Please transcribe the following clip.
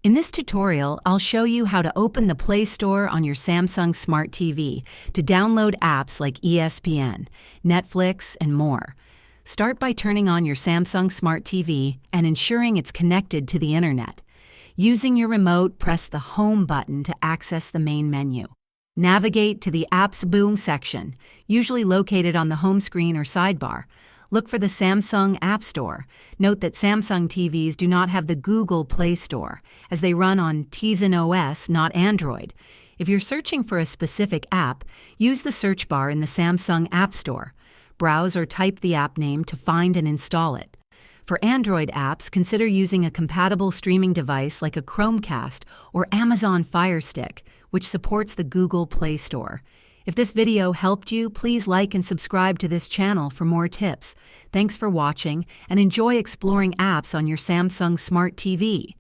In this tutorial, I'll show you how to open the Play Store on your Samsung Smart TV to download apps like ESPN, Netflix, and more. Start by turning on your Samsung Smart TV and ensuring it's connected to the internet. Using your remote, press the Home button to access the main menu. Navigate to the Apps Boom section, usually located on the home screen or sidebar. Look for the Samsung App Store. Note that Samsung TVs do not have the Google Play Store, as they run on Tizen OS, not Android. If you're searching for a specific app, use the search bar in the Samsung App Store. Browse or type the app name to find and install it. For Android apps, consider using a compatible streaming device like a Chromecast or Amazon Fire Stick, which supports the Google Play Store. If this video helped you, please like and subscribe to this channel for more tips. Thanks for watching and enjoy exploring apps on your Samsung Smart TV.